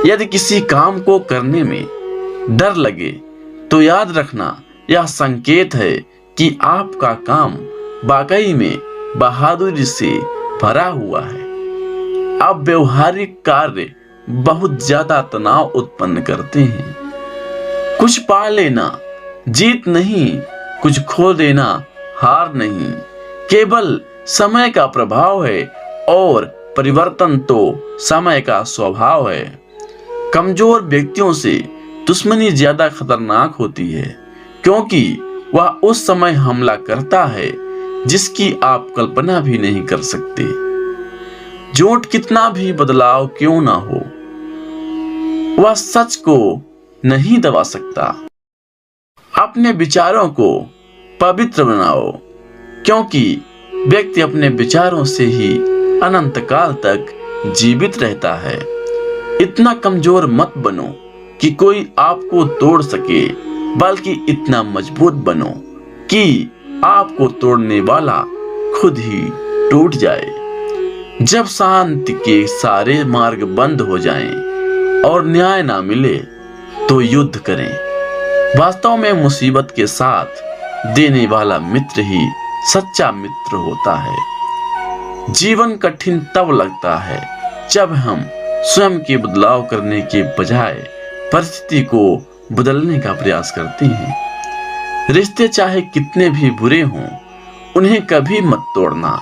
यदि किसी काम को करने में डर लगे तो याद रखना यह संकेत है कि आपका काम वाकई में बहादुरी से भरा हुआ है। अब व्यवहारिक कार्य बहुत ज्यादा तनाव उत्पन्न करते हैं। कुछ पा लेना जीत नहीं, कुछ खो देना हार नहीं, केवल समय का प्रभाव है और परिवर्तन तो समय का स्वभाव है। कमजोर व्यक्तियों से दुश्मनी ज्यादा खतरनाक होती है, क्योंकि वह उस समय हमला करता है जिसकी आप कल्पना भी नहीं कर सकते। झूठ कितना भी बदलाव क्यों ना हो, वह सच को नहीं दबा सकता। अपने विचारों को पवित्र बनाओ, क्योंकि व्यक्ति अपने विचारों से ही अनंत काल तक जीवित रहता है। इतना कमजोर मत बनो कि कोई आपको तोड़ सके, बल्कि इतना मजबूत बनो कि आपको तोड़ने वाला खुद ही टूट जाए। जब शांति के सारे मार्ग बंद हो जाएं और न्याय ना मिले तो युद्ध करें। वास्तव में मुसीबत के साथ देने वाला मित्र ही सच्चा मित्र होता है। जीवन कठिन तब लगता है जब हम स्वयं के बदलाव करने के बजाय परिस्थिति को बदलने का प्रयास करते हैं। रिश्ते चाहे कितने भी बुरे हों, उन्हें कभी मत तोड़ना,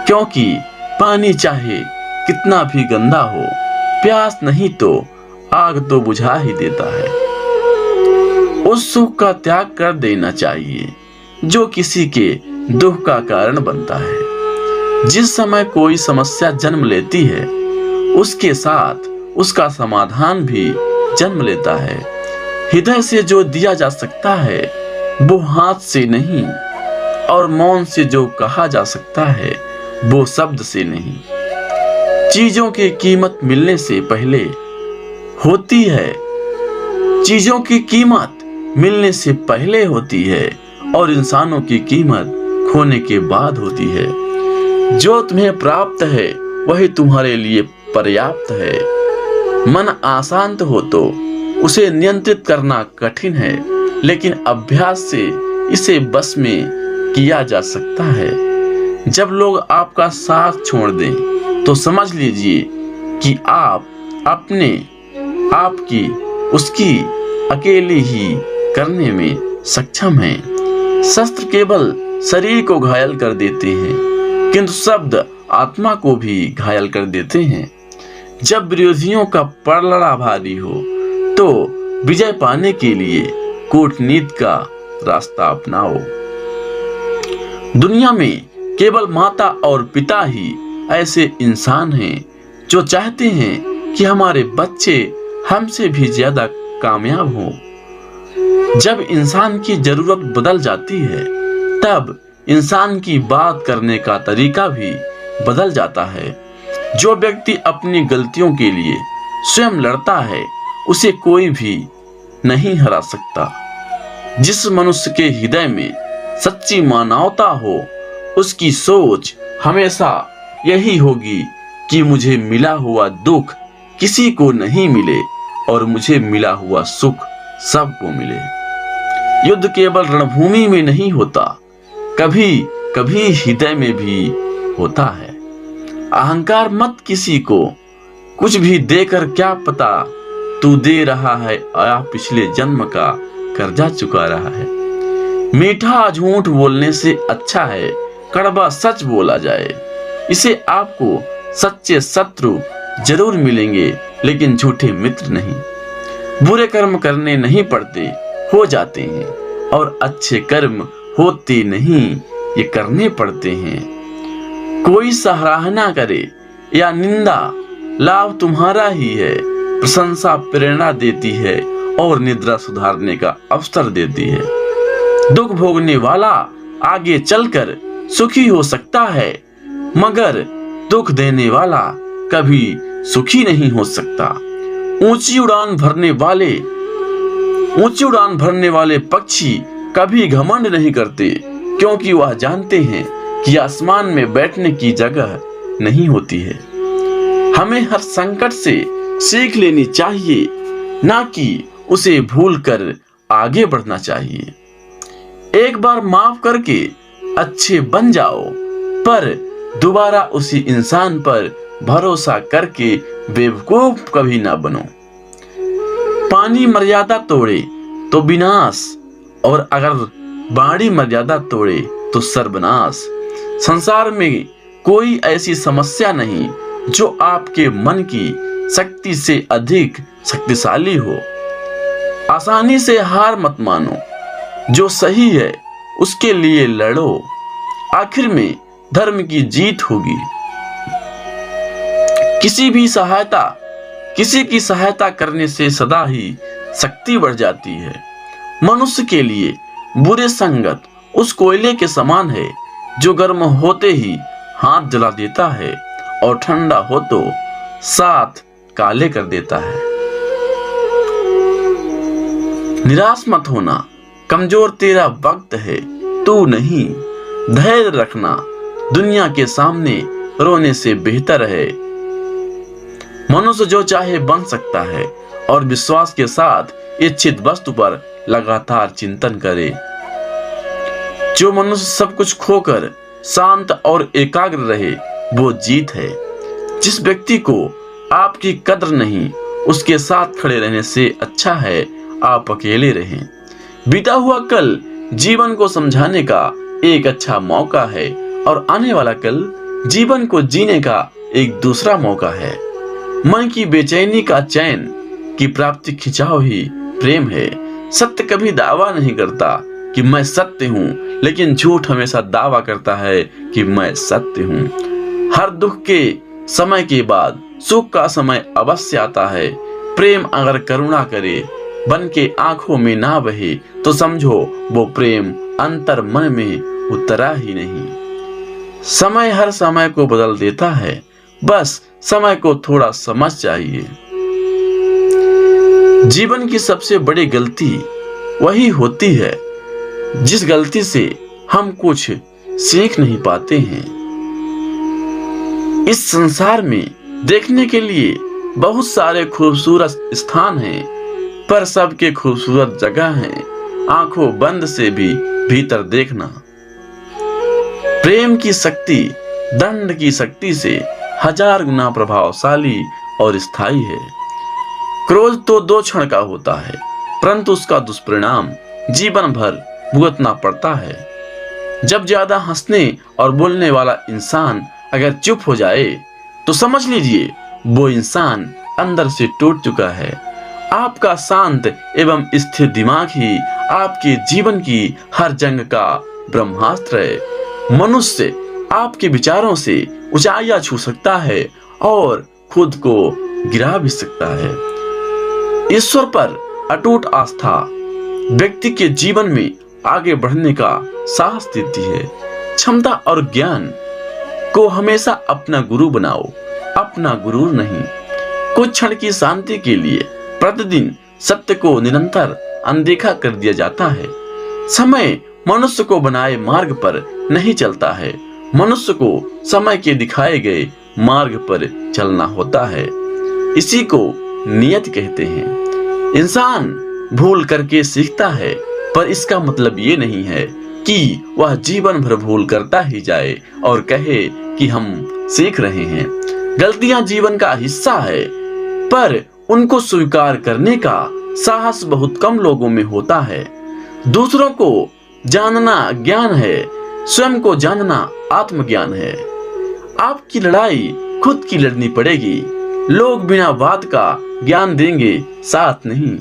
क्योंकि पानी चाहे कितना भी गंदा हो, प्यास नहीं तो आग तो बुझा ही देता है। उस सुख का त्याग कर देना चाहिए जो किसी के दुख का कारण बनता है। जिस समय कोई समस्या जन्म लेती है, उसके साथ उसका समाधान भी जन्म लेता है। हृदय से जो दिया जा सकता है वो हाथ से नहीं, और मौन से जो कहा जा सकता है वो शब्द से नहीं। चीजों की कीमत मिलने से पहले होती है, चीजों की कीमत मिलने से पहले होती है, और इंसानों की कीमत खोने के बाद होती है। जो तुम्हें प्राप्त है वही तुम्हारे लिए पर्याप्त है। मन अशांत हो तो उसे नियंत्रित करना कठिन है, लेकिन अभ्यास से इसे बस में किया जा सकता है। जब लोग आपका साथ छोड़ दें तो समझ लीजिए कि आप अपने आप की उसकी अकेले ही करने में सक्षम हैं। शस्त्र केवल शरीर को घायल कर देते हैं, किंतु शब्द आत्मा को भी घायल कर देते हैं। जब विरोधियों का पलड़ा भारी हो तो विजय पाने के लिए कूटनीति का रास्ता अपनाओ। दुनिया में केवल माता और पिता ही ऐसे इंसान हैं जो चाहते हैं कि हमारे बच्चे हमसे भी ज्यादा कामयाब हों। जब इंसान की जरूरत बदल जाती है, तब इंसान की बात करने का तरीका भी बदल जाता है। जो व्यक्ति अपनी गलतियों के लिए स्वयं लड़ता है, उसे कोई भी नहीं हरा सकता। जिस मनुष्य के हृदय में सच्ची मानवता हो, उसकी सोच हमेशा यही होगी कि मुझे मिला हुआ दुख किसी को नहीं मिले और मुझे मिला हुआ सुख सबको मिले। युद्ध केवल रणभूमि में नहीं होता, कभी कभी हृदय में भी होता है। अहंकार मत किसी को कुछ भी देकर, क्या पता तू दे रहा है या पिछले जन्म का कर्जा चुका रहा है। मीठा झूठ बोलने से अच्छा है कड़वा सच बोला जाए। इसे आपको सच्चे शत्रु जरूर मिलेंगे, लेकिन झूठे मित्र नहीं। बुरे कर्म करने नहीं पड़ते, हो जाते हैं, और अच्छे कर्म होते नहीं, ये करने पड़ते हैं। कोई सराहना करे या निंदा, लाभ तुम्हारा ही है। प्रशंसा प्रेरणा देती है और निद्रा सुधारने का अवसर देती है। दुख भोगने वाला आगे चलकर सुखी हो सकता है, मगर दुख देने वाला कभी सुखी नहीं हो सकता। ऊंची उड़ान भरने वाले पक्षी कभी घमंड नहीं करते, क्योंकि वह जानते हैं कि आसमान में बैठने की जगह नहीं होती है। हमें हर संकट से सीख लेनी चाहिए, ना कि उसे भूलकर आगे बढ़ना चाहिए। एक बार माफ करके अच्छे बन जाओ, पर दोबारा उसी इंसान पर भरोसा करके बेवकूफ कभी ना बनो। पानी मर्यादा तोड़े तो विनाश, और अगर बाड़ी मर्यादा तोड़े तो सर्वनाश। संसार में कोई ऐसी समस्या नहीं जो आपके मन की शक्ति से अधिक शक्तिशाली हो। आसानी से हार मत मानो, जो सही है उसके लिए लड़ो, आखिर में धर्म की जीत होगी। किसी की सहायता करने से सदा ही शक्ति बढ़ जाती है। मनुष्य के लिए बुरे संगत उस कोयले के समान है जो गर्म होते ही हाथ जला देता है और ठंडा हो तो साथ काले कर देता है। निराश मत होना, कमजोर तेरा वक्त है, तू नहीं। धैर्य रखना, दुनिया के सामने रोने से बेहतर है। मनुष्य जो चाहे बन सकता है, और विश्वास के साथ इच्छित वस्तु पर लगातार चिंतन करे। जो मनुष्य सब कुछ खोकर शांत और एकाग्र रहे, वो जीत है। जिस व्यक्ति को आपकी कद्र नहीं, उसके साथ खड़े रहने से अच्छा है आप अकेले रहें। बीता हुआ कल जीवन को समझाने का एक अच्छा मौका है, और आने वाला कल जीवन को जीने का एक दूसरा मौका है। मन की बेचैनी का चैन की प्राप्ति खिंचाव ही प्रेम है। सत्य कभी दावा नहीं करता कि मैं सत्य हूँ, लेकिन झूठ हमेशा दावा करता है कि मैं सत्य हूँ। हर दुख के समय के बाद सुख का समय अवश्य आता है। प्रेम अगर करुणा करे, बन के आंखों में ना बहे, तो समझो वो प्रेम अंतर मन में उतरा ही नहीं। समय हर समय को बदल देता है, बस समय को थोड़ा समझ चाहिए। जीवन की सबसे बड़ी गलती वही होती है जिस गलती से हम कुछ सीख नहीं पाते हैं। इस संसार में देखने के लिए बहुत सारे खूबसूरत स्थान हैं, पर सबके खूबसूरत जगह हैं आंखों बंद से भी भीतर देखना। प्रेम की शक्ति दंड की शक्ति से 1000 गुना प्रभावशाली और स्थायी है। क्रोध तो 2 क्षण का होता है, परंतु उसका दुष्परिणाम जीवन भर भुगतना पड़ता है। जब ज्यादा हंसने और बोलने वाला इंसान अगर चुप हो जाए, तो समझ लीजिए वो इंसान अंदर से टूट चुका है। आपका शांत एवं स्थिर दिमाग ही आपके जीवन की हर जंग का ब्रह्मास्त्र है। मनुष्य आपके विचारों से ऊंचाइयां छू सकता है और खुद को गिरा भी सकता है। ईश्वर पर अटूट आस्था व्यक्ति के जीवन में आगे बढ़ने का साहस देती है। क्षमता और ज्ञान को हमेशा अपना गुरु बनाओ, अपना गुरु नहीं। कुछ क्षण की शांति के लिए प्रतिदिन सत्य को निरंतर अनदेखा कर दिया जाता है। समय मनुष्य को बनाए मार्ग पर नहीं चलता है, मनुष्य को समय के दिखाए गए मार्ग पर चलना होता है। इसी को नियत कहते हैं। इंसान भूल करके सीखता है, पर इसका मतलब ये नहीं है कि वह जीवन भर भूल करता ही जाए और कहे कि हम सीख रहे हैं। गलतियां जीवन का हिस्सा है, पर उनको स्वीकार करने का साहस बहुत कम लोगों में होता है। दूसरों को जानना ज्ञान है, स्वयं को जानना आत्मज्ञान है। आपकी लड़ाई खुद की लड़नी पड़ेगी। लोग बिना बात का ज्ञान देंगे, साथ नहीं।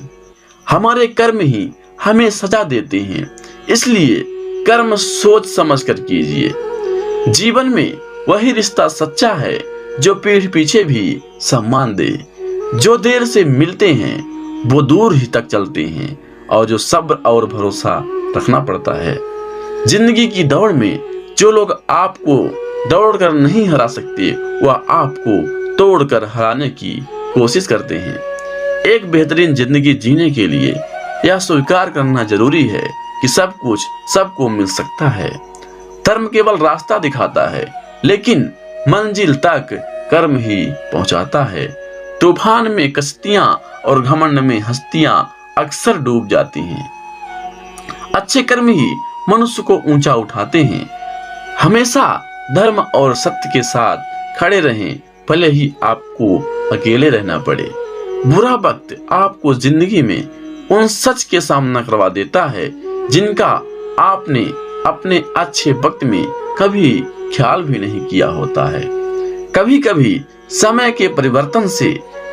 हमारे कर्म ही हमें सजा देते हैं, इसलिए कर्म सोच समझ कर कीजिए। जीवन में वही रिश्ता सच्चा है जो पीठ पीछे भी सम्मान दे। जो देर से मिलते हैं वो दूर ही तक चलते हैं, और जो सब्र और भरोसा रखना पड़ता है। जिंदगी की दौड़ में जो लोग आपको दौड़कर नहीं हरा सकते, वह आपको तोड़कर हराने की कोशिश करते हैं। एक बेहतरीन जिंदगी जीने के लिए यह स्वीकार करना जरूरी है कि सब कुछ सबको मिल सकता है। धर्म केवल रास्ता दिखाता है, लेकिन मंजिल तक कर्म ही पहुंचाता है। तूफान में कश्तियां और घमंड में हस्तियां अक्सर डूब जाती हैं। अच्छे कर्म ही मनुष्य को ऊंचा उठाते हैं। हमेशा धर्म और सत्य के साथ खड़े रहें, भले ही आपको अकेले रहना पड़े। बुरा वक्त आपको जिंदगी में उन सच के सामना करवा देता है जिनका आपने अपने अच्छे वक्त में कभी ख्याल भी नहीं किया होता है। कभी कभी समय के परिवर्तन से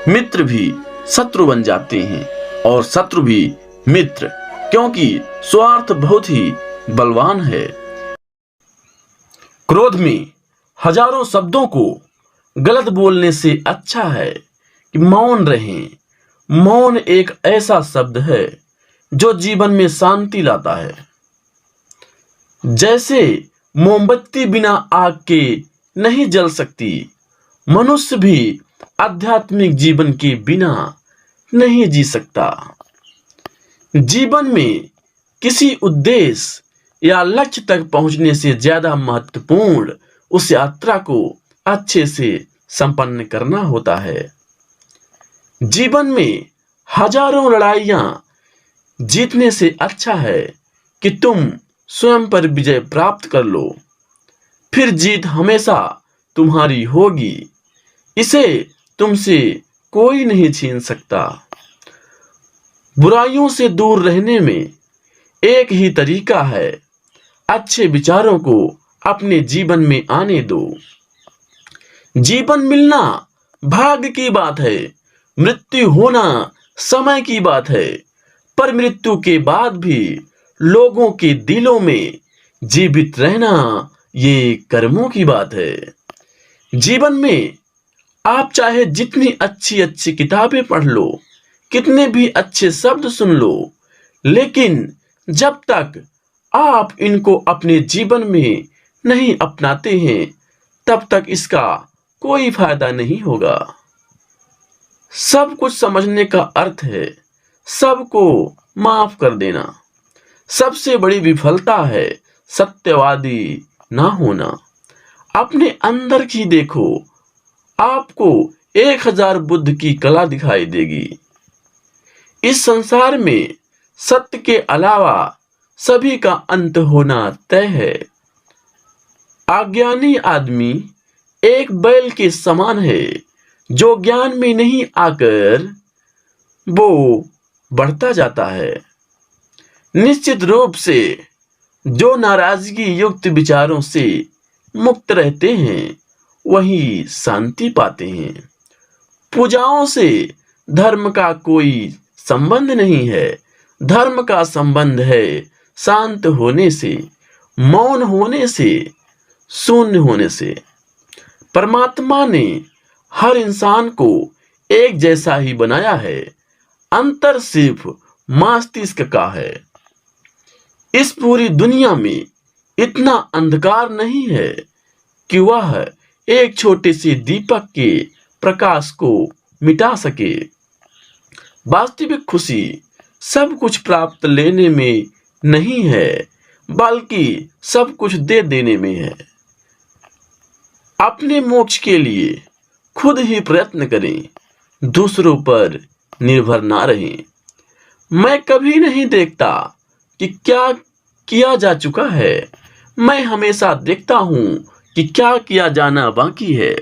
मित्र भी शत्रु बन जाते हैं और शत्रु भी मित्र, क्योंकि स्वार्थ बहुत ही बलवान है। क्रोध में हजारों शब्दों को गलत बोलने से अच्छा है कि मौन रहें। मौन एक ऐसा शब्द है जो जीवन में शांति लाता है। जैसे मोमबत्ती बिना आग के नहीं जल सकती, मनुष्य भी आध्यात्मिक जीवन के बिना नहीं जी सकता। जीवन में किसी उद्देश्य या लक्ष्य तक पहुंचने से ज्यादा महत्वपूर्ण उस यात्रा को अच्छे से संपन्न करना होता है। जीवन में हजारों लड़ाइयां जीतने से अच्छा है कि तुम स्वयं पर विजय प्राप्त कर लो, फिर जीत हमेशा तुम्हारी होगी। इसे तुमसे कोई नहीं छीन सकता। बुराइयों से दूर रहने में एक ही तरीका है, अच्छे विचारों को अपने जीवन में आने दो। जीवन मिलना भाग्य की बात है, मृत्यु होना समय की बात है, पर मृत्यु के बाद भी लोगों के दिलों में जीवित रहना ये कर्मों की बात है। जीवन में आप चाहे जितनी अच्छी अच्छी किताबें पढ़ लो, कितने भी अच्छे शब्द सुन लो, लेकिन जब तक आप इनको अपने जीवन में नहीं अपनाते हैं, तब तक इसका कोई फायदा नहीं होगा। सब कुछ समझने का अर्थ है सबको माफ कर देना। सबसे बड़ी विफलता है सत्यवादी ना होना। अपने अंदर की देखो, आपको 1000 बुद्ध की कला दिखाई देगी। इस संसार में सत्य के अलावा सभी का अंत होना तय है। अज्ञानी आदमी एक बैल के समान है जो ज्ञान में नहीं आकर वो बढ़ता जाता है। निश्चित रूप से जो नाराजगी युक्त विचारों से मुक्त रहते हैं वही शांति पाते हैं। पूजाओं से धर्म का कोई संबंध नहीं है। धर्म का संबंध है शांत होने से, मौन होने से, शून्य होने से। परमात्मा ने हर इंसान को एक जैसा ही बनाया है, अंतर सिर्फ मस्तिष्क का है। इस पूरी दुनिया में इतना अंधकार नहीं है कि वह एक छोटे से दीपक के प्रकाश को मिटा सके। वास्तविक खुशी सब कुछ प्राप्त लेने में नहीं है, बल्कि सब कुछ दे देने में है। अपने मोक्ष के लिए खुद ही प्रयत्न करें, दूसरों पर निर्भर ना रहें। मैं कभी नहीं देखता कि क्या किया जा चुका है, मैं हमेशा देखता हूं कि क्या किया जाना बाकी है।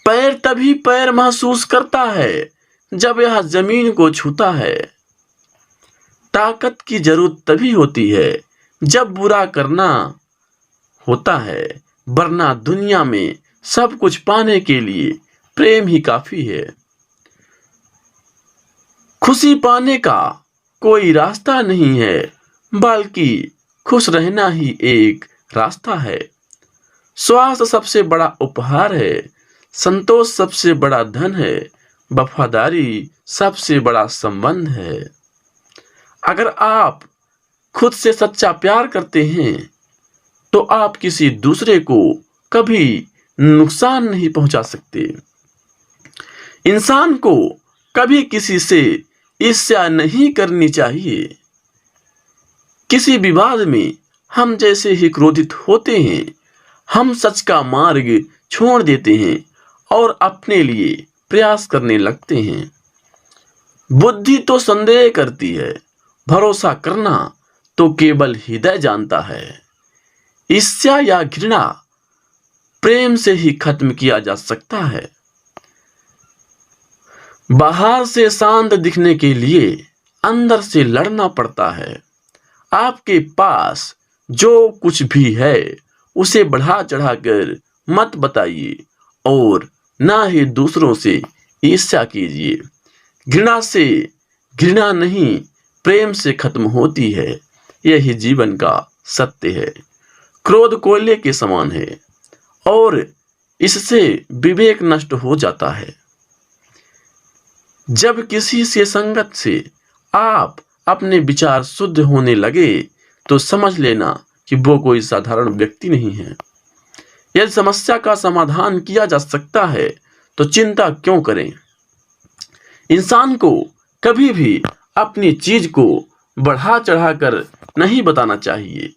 पैर तभी पैर महसूस करता है जब यह जमीन को छूता है। ताकत की जरूरत तभी होती है जब बुरा करना होता है, वरना दुनिया में सब कुछ पाने के लिए प्रेम ही काफी है। खुशी पाने का कोई रास्ता नहीं है, बल्कि खुश रहना ही एक रास्ता है। स्वास्थ्य सबसे बड़ा उपहार है, संतोष सबसे बड़ा धन है, वफादारी सबसे बड़ा संबंध है। अगर आप खुद से सच्चा प्यार करते हैं तो आप किसी दूसरे को कभी नुकसान नहीं पहुंचा सकते। इंसान को कभी किसी से ईर्ष्या नहीं करनी चाहिए। किसी विवाद में हम जैसे ही क्रोधित होते हैं, हम सच का मार्ग छोड़ देते हैं और अपने लिए प्रयास करने लगते हैं। बुद्धि तो संदेह करती है, भरोसा करना तो केवल हृदय जानता है। ईर्ष्या या घृणा प्रेम से ही खत्म किया जा सकता है। बाहर से शांत दिखने के लिए अंदर से लड़ना पड़ता है। आपके पास जो कुछ भी है उसे बढ़ा चढ़ाकर मत बताइए और ना ही दूसरों से ईर्ष्या कीजिए। घृणा से घृणा नहीं, प्रेम से खत्म होती है। यही जीवन का सत्य है। क्रोध कोयले के समान है और इससे विवेक नष्ट हो जाता है। जब किसी से संगत से आप अपने विचार शुद्ध होने लगे तो समझ लेना कि वो कोई साधारण व्यक्ति नहीं है। यदि समस्या का समाधान किया जा सकता है तो चिंता क्यों करें। इंसान को कभी भी अपनी चीज को बढ़ा चढ़ाकर नहीं बताना चाहिए।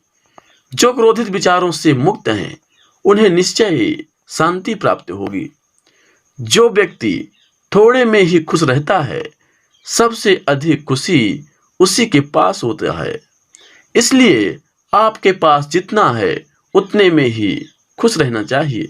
जो क्रोधित विचारों से मुक्त हैं उन्हें निश्चय ही शांति प्राप्त होगी। जो व्यक्ति थोड़े में ही खुश रहता है, सबसे अधिक खुशी उसी के पास होता है। इसलिए आपके पास जितना है उतने में ही खुश रहना चाहिए।